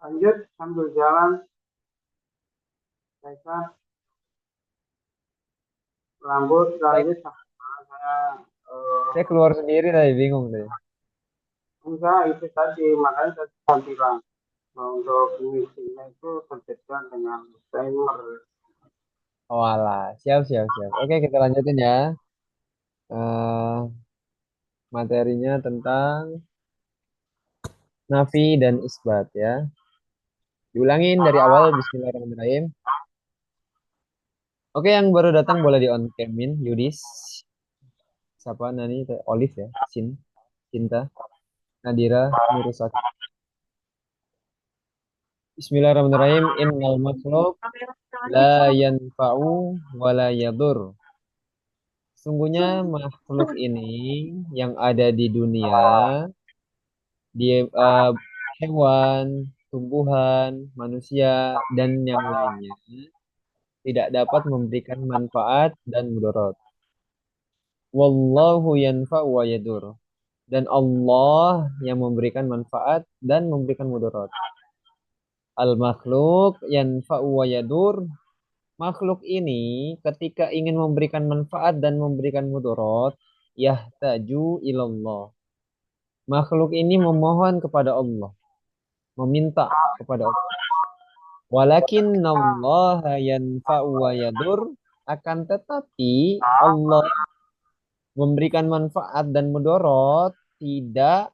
Lanjut sambil jalan, saya rambut Saya, lanjut sama saya saya keluar sendiri tadi bingung deh. enggak itu tadi makanya saya bilang untuk misinya itu tersedia dengan timer. Oh alah, siap siap siap. Oke kita lanjutin ya. Eh Materinya tentang nafi dan isbat ya. Diulangin dari awal. Bismillahirrahmanirrahim. Oke yang baru datang boleh di on camin. Yudis, siapa Nani, Olive ya, Cinta, Nadira, Nurusaki. Bismillahirrahmanirrahim. Innal makhluk la yanfa'u wa la yadur. Sungguhnya makhluk ini yang ada di dunia, dia hewan, tumbuhan, manusia, dan yang lainnya tidak dapat memberikan manfaat dan mudarat. Wallahu yanfa'u wa yadur. Dan Allah yang memberikan manfaat dan memberikan mudarat. Al makhluk yanfa'u wa yadur. Makhluk ini ketika ingin memberikan manfaat dan memberikan mudarat, yahtaju ilallah. Makhluk ini memohon kepada Allah, meminta kepada Allah. Walakin Allah yanfa'u wa yadur. Akan tetapi Allah memberikan manfaat dan mudarat tidak.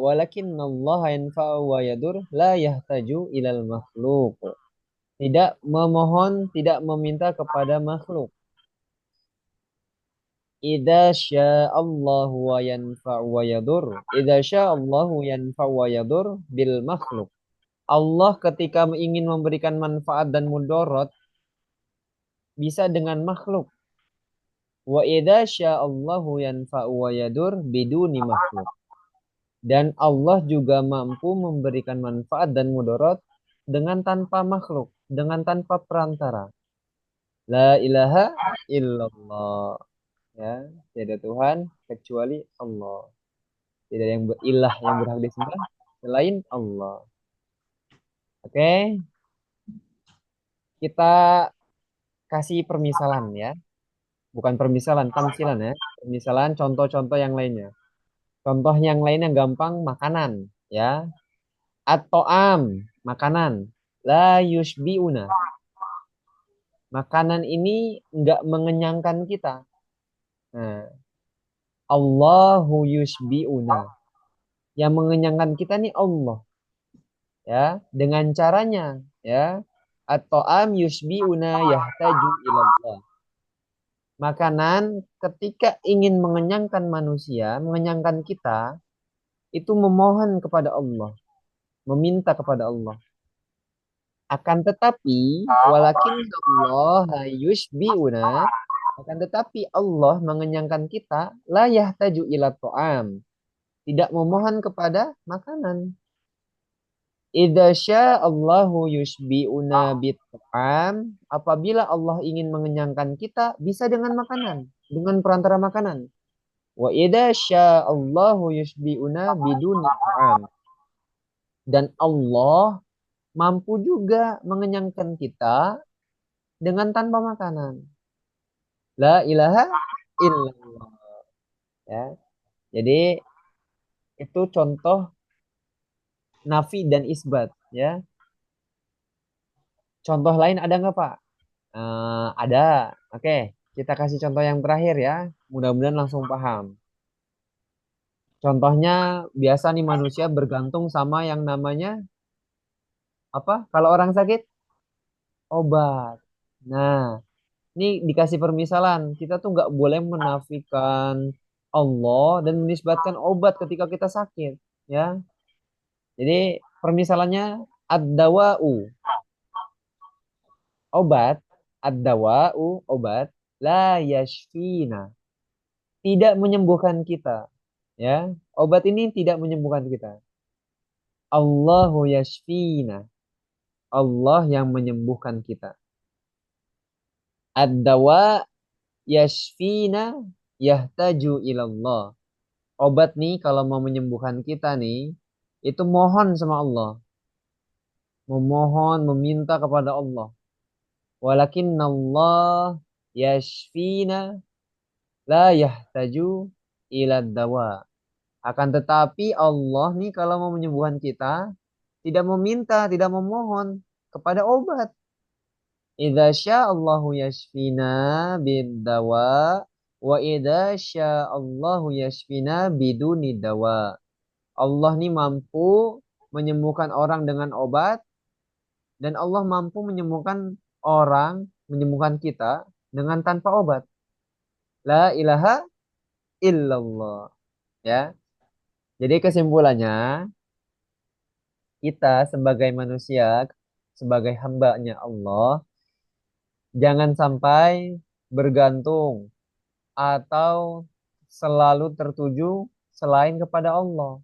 Walakin Allah yanfa'u wa yadur la yahtaju ilal makhluk. Tidak memohon, tidak meminta kepada makhluk. Idza sya'allahu wa yanfa'u wa yadur. Idza sya'allahu yanfa'u wa yadur bil makhluk. Allah ketika ingin memberikan manfaat dan mudarat bisa dengan makhluk. Wa idza sya'allahu yanfa'u wa yadur biduni makhluk. Dan Allah juga mampu memberikan manfaat dan mudarat dengan tanpa makhluk, dengan tanpa perantara. La ilaha illallah. Ya, tiada Tuhan kecuali Allah. Tidak yang berilah yang berhak disembah selain Allah. Oke, kita kasih permisalan ya. Bukan permisalan, tamsilan ya. Permisalan contoh-contoh yang lainnya. Contoh yang lainnya gampang makanan ya. Atau makanan. La yushbiuna. Makanan ini enggak mengenyangkan kita. Nah, Allahu yushbiuna. Yang mengenyangkan kita nih Allah ya dengan caranya ya atau yushbiuna yahtaju ilallah. Makanan ketika ingin mengenyangkan manusia, mengenyangkan kita, itu memohon kepada Allah, meminta kepada Allah. Akan tetapi walakin Allah yushbiuna, akan tetapi Allah mengenyangkan kita la yahtaju ila ta'am, tidak memohon kepada makanan. Idza Allahu yushbi'una bit'am, apabila Allah ingin mengenyangkan kita bisa dengan makanan, dengan perantara makanan. Wa idza Allahu yushbi'una biduni ta'am. Dan Allah mampu juga mengenyangkan kita dengan tanpa makanan. La ilaha illallah ya. Jadi itu contoh nafi dan isbat ya. Contoh lain ada nggak Pak? Ada. Oke, kita kasih contoh yang terakhir ya. Mudah-mudahan langsung paham. Contohnya biasa nih manusia bergantung sama yang namanya apa? Kalau orang sakit, obat. Nah, ini dikasih permisalan. Kita tuh nggak boleh menafikan Allah dan menisbatkan obat ketika kita sakit. Ya, jadi permisalannya ad-dawa'u, obat, ad-dawa'u, obat, la yashfina, tidak menyembuhkan kita. Ya, obat ini tidak menyembuhkan kita. Allahu yashfina. Allah yang menyembuhkan kita. Ad-dawa yashfina yahtaju ilallah. Obat nih kalau mau menyembuhkan kita nih, itu mohon sama Allah, memohon, meminta kepada Allah. Walakinnallah yashfina la yahtaju ila dawa. Akan tetapi Allah nih kalau mau menyembuhkan kita tidak meminta, tidak memohon kepada obat. Idza sya'allahu yashfina bid-dawa wa idza sya'allahu yashfina biduni dawa. Allah nih mampu menyembuhkan orang dengan obat dan Allah mampu menyembuhkan orang, menyembuhkan kita dengan tanpa obat. La ilaha illallah. Ya. Jadi kesimpulannya, kita sebagai manusia, sebagai hambanya Allah, jangan sampai bergantung atau selalu tertuju selain kepada Allah.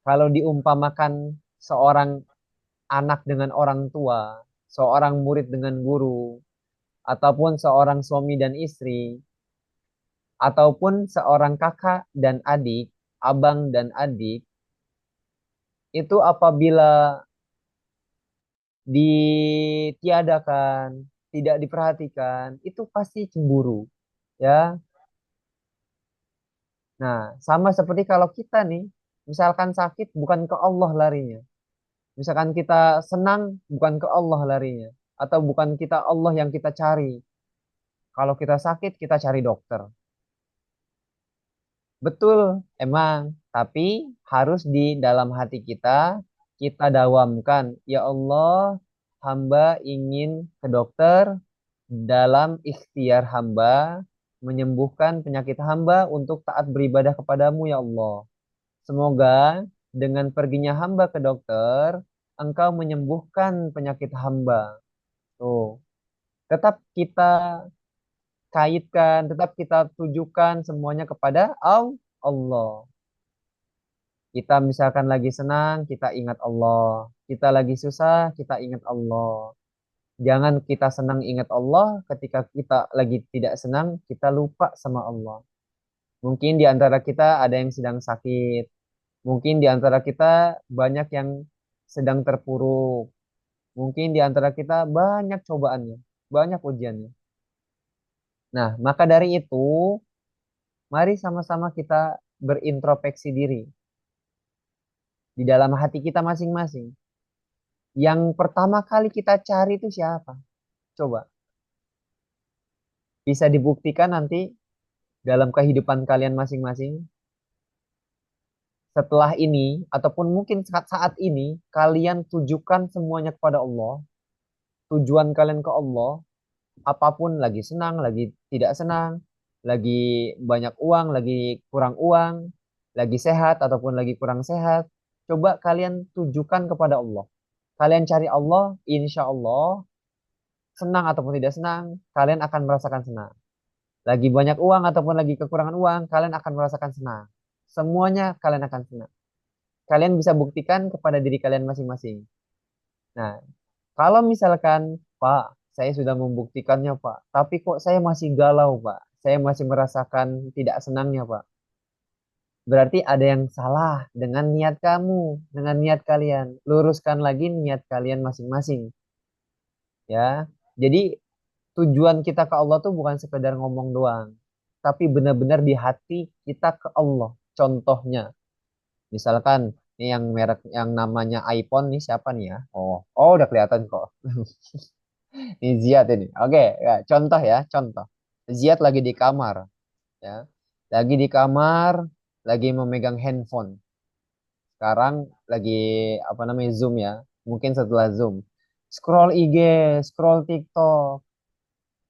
Kalau diumpamakan seorang anak dengan orang tua, seorang murid dengan guru, ataupun seorang suami dan istri, ataupun seorang kakak dan adik, abang dan adik, itu apabila ditiadakan, tidak diperhatikan, itu pasti cemburu, ya. Nah, sama seperti kalau kita nih, misalkan sakit bukan ke Allah larinya. Misalkan kita senang bukan ke Allah larinya, atau bukan kita Allah yang kita cari. Kalau kita sakit kita cari dokter. Betul, emang, tapi harus di dalam hati kita dawamkan, ya Allah, hamba ingin ke dokter dalam ikhtiar hamba, menyembuhkan penyakit hamba untuk taat beribadah kepadamu, ya Allah. Semoga dengan perginya hamba ke dokter, engkau menyembuhkan penyakit hamba. Tuh, tetap kita kaitkan, tetap kita tujukan semuanya kepada Allah. Kita misalkan lagi senang, kita ingat Allah. Kita lagi susah, kita ingat Allah. Jangan kita senang ingat Allah, ketika kita lagi tidak senang, kita lupa sama Allah. Mungkin di antara kita ada yang sedang sakit. Mungkin di antara kita banyak yang sedang terpuruk. Mungkin di antara kita banyak cobaannya, banyak ujiannya. Nah, maka dari itu, mari sama-sama kita berintrospeksi diri di dalam hati kita masing-masing. Yang pertama kali kita cari itu siapa? Coba, bisa dibuktikan nanti dalam kehidupan kalian masing-masing. Setelah ini, ataupun mungkin saat ini, kalian tujukan semuanya kepada Allah. Tujuan kalian ke Allah, apapun, lagi senang, lagi tidak senang, lagi banyak uang, lagi kurang uang, lagi sehat ataupun lagi kurang sehat, coba kalian tujukan kepada Allah. Kalian cari Allah, insya Allah, senang ataupun tidak senang, kalian akan merasakan senang. Lagi banyak uang ataupun lagi kekurangan uang, kalian akan merasakan senang. Semuanya kalian akan senang. Kalian bisa buktikan kepada diri kalian masing-masing. Nah, kalau misalkan, Pak, saya sudah membuktikannya, Pak, tapi kok saya masih galau, Pak. Saya masih merasakan tidak senangnya, Pak. Berarti ada yang salah dengan niat kamu, dengan niat kalian. Luruskan lagi niat kalian masing-masing, ya. Jadi tujuan kita ke Allah tuh bukan sekedar ngomong doang, tapi benar-benar di hati kita ke Allah. Contohnya, misalkan ini yang merek yang namanya iPhone nih siapa nih ya? Oh udah kelihatan kok. Ini Ziad ini. Oke, ya, contoh ya, contoh. Ziad lagi di kamar, ya. Lagi di kamar, lagi memegang handphone. Sekarang lagi apa namanya Zoom ya. Mungkin setelah Zoom. Scroll IG, scroll TikTok.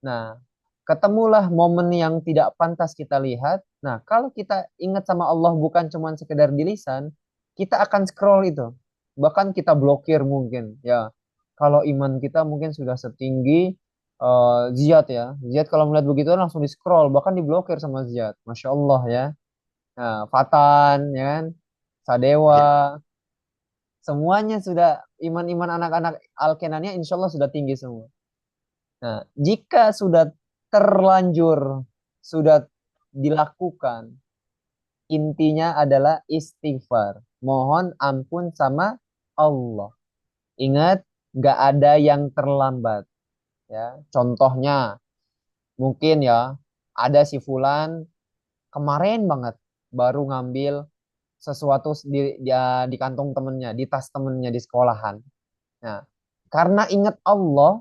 Nah, ketemulah momen yang tidak pantas kita lihat. Nah, kalau kita ingat sama Allah bukan cuma sekedar di lisan, kita akan scroll itu. Bahkan kita blokir mungkin ya. Kalau iman kita mungkin sudah setinggi Ziyad ya. Ziyad kalau melihat begitu langsung di scroll, bahkan diblokir sama Ziyad. Masya Allah ya. Nah, Fatan ya kan, Sadewa, semuanya sudah iman-iman anak-anak Alkenania insya Allah sudah tinggi semua. Nah, jika sudah terlanjur, sudah dilakukan, Intinya adalah istighfar. Mohon ampun sama Allah. Ingat, nggak ada yang terlambat. Ya, contohnya mungkin ya ada si Fulan kemarin banget baru ngambil sesuatu di kantong temennya, di tas temennya di sekolahan. Nah, karena ingat Allah,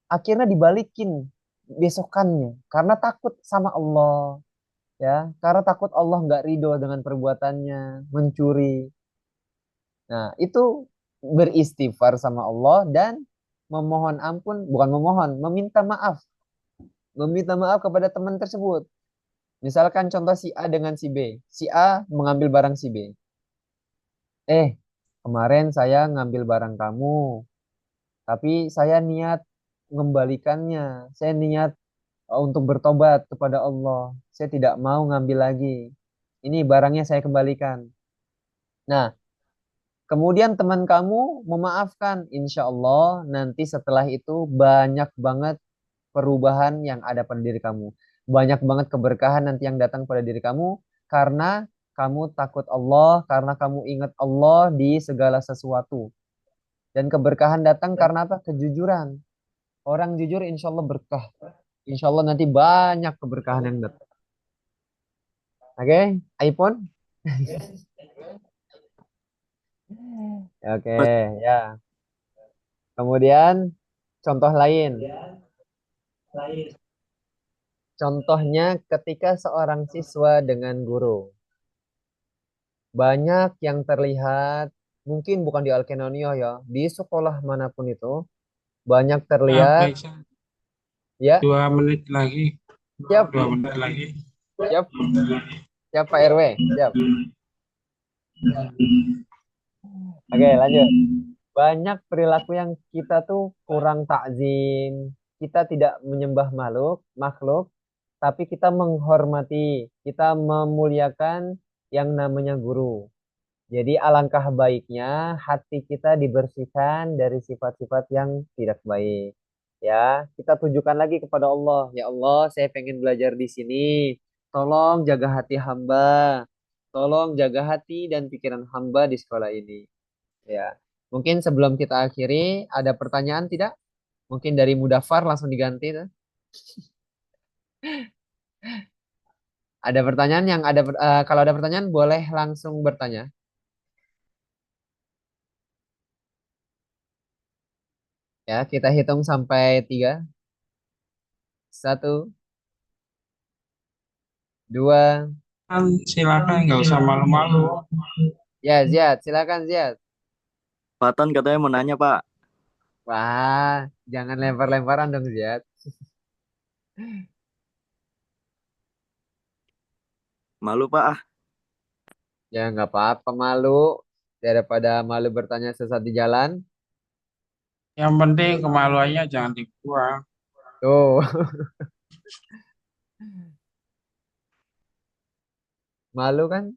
akhirnya dibalikin besokannya karena takut sama Allah, ya, karena takut Allah nggak ridho dengan perbuatannya, mencuri. Nah, itu beristighfar sama Allah dan memohon ampun, bukan memohon, meminta maaf kepada teman tersebut. Misalkan contoh si A dengan si B. Si A mengambil barang si B. Kemarin saya ngambil barang kamu, tapi saya niat mengembalikannya. Saya niat untuk bertobat kepada Allah. Saya tidak mau ngambil lagi. Ini barangnya saya kembalikan. Nah, kemudian teman kamu memaafkan. Insya Allah nanti setelah itu banyak banget perubahan yang ada pada diri kamu. Banyak banget keberkahan nanti yang datang pada diri kamu karena kamu takut Allah, karena kamu ingat Allah di segala sesuatu. Dan keberkahan datang karena apa? Kejujuran. Orang jujur insya Allah berkah. Insya Allah nanti banyak keberkahan yang datang. Oke, iPhone? Oke, ya. Kemudian contoh lain. Contohnya ketika seorang siswa dengan guru. Banyak yang terlihat, mungkin bukan di Alkenonio ya, di sekolah manapun itu, banyak Ya, terlihat, baik, Sir. ya, 2 menit lagi. siap, 2 menit lagi. siap, siap Pak RW, siap. Oke, lanjut. Banyak perilaku yang kita tuh kurang takzim, kita tidak menyembah makhluk, tapi kita menghormati, kita memuliakan yang namanya guru. Jadi alangkah baiknya hati kita dibersihkan dari sifat-sifat yang tidak baik. Ya, kita tunjukkan lagi kepada Allah. Ya Allah, saya pengen belajar di sini. Tolong jaga hati hamba. Tolong jaga hati dan pikiran hamba di sekolah ini. Ya, mungkin sebelum kita akhiri, ada pertanyaan tidak? Mungkin dari Mudafar langsung diganti tuh. Ada pertanyaan yang kalau ada pertanyaan boleh langsung bertanya. Ya, kita hitung sampai 3. 1, 2. Kan silakan, nggak usah malu-malu. Ya, Ziad, silakan Ziad. Fatan katanya mau nanya, Pak. Wah, jangan lempar-lemparan dong Ziad. Malu, Pak. Ya, nggak apa-apa malu. Daripada malu bertanya sesat di jalan. Yang penting kemaluannya jangan dibuang. Tuh, malu kan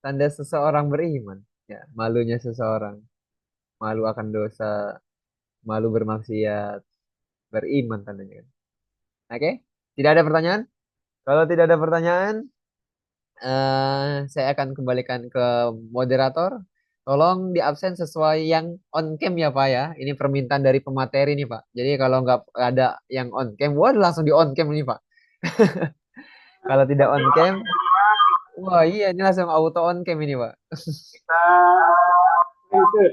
tanda seseorang beriman. Ya, malunya seseorang. Malu akan dosa, malu bermaksiat, beriman tandanya kan. Oke, tidak ada pertanyaan? Kalau tidak ada pertanyaan, saya akan kembalikan ke moderator. Tolong di absen sesuai yang on cam ya Pak ya. Ini permintaan dari pemateri nih Pak. Jadi kalau nggak ada yang on cam, wah langsung di on cam nih Pak. Kalau tidak on cam, wah iya ini langsung auto on cam ini Pak. Kita lanjut.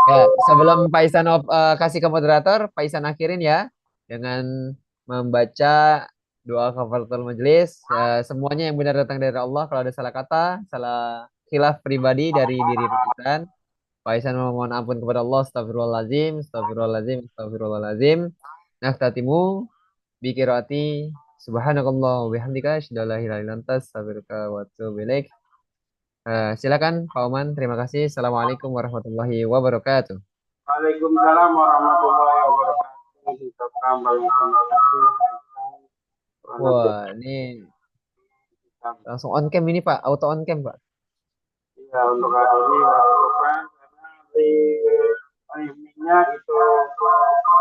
Ya, sebelum Pak Isan kasih ke moderator, Pak Isan akhirin ya dengan membaca doa kafaratul majelis. Semuanya yang benar datang dari Allah. Kalau ada salah kata, salah khilaf pribadi dari diri Pak Isan. Pak Isan memohon ampun kepada Allah. Astagfirullahaladzim, astagfirullahaladzim, astagfirullahaladzim. Naftatimu bikirati subhanakallah wa bihamdika asyhadu an la ilaha illa anta astaghfiruka wa atubu ilaik. Silakan Pak Oman, terima kasih. Assalamualaikum warahmatullahi wabarakatuh. Waalaikumsalam warahmatullahi wabarakatuh. Kita tambah terima kasih. Wah, ini langsung on cam ini Pak, auto on cam Pak. Ya, untuk hari ini masih bukan karena di timingnya itu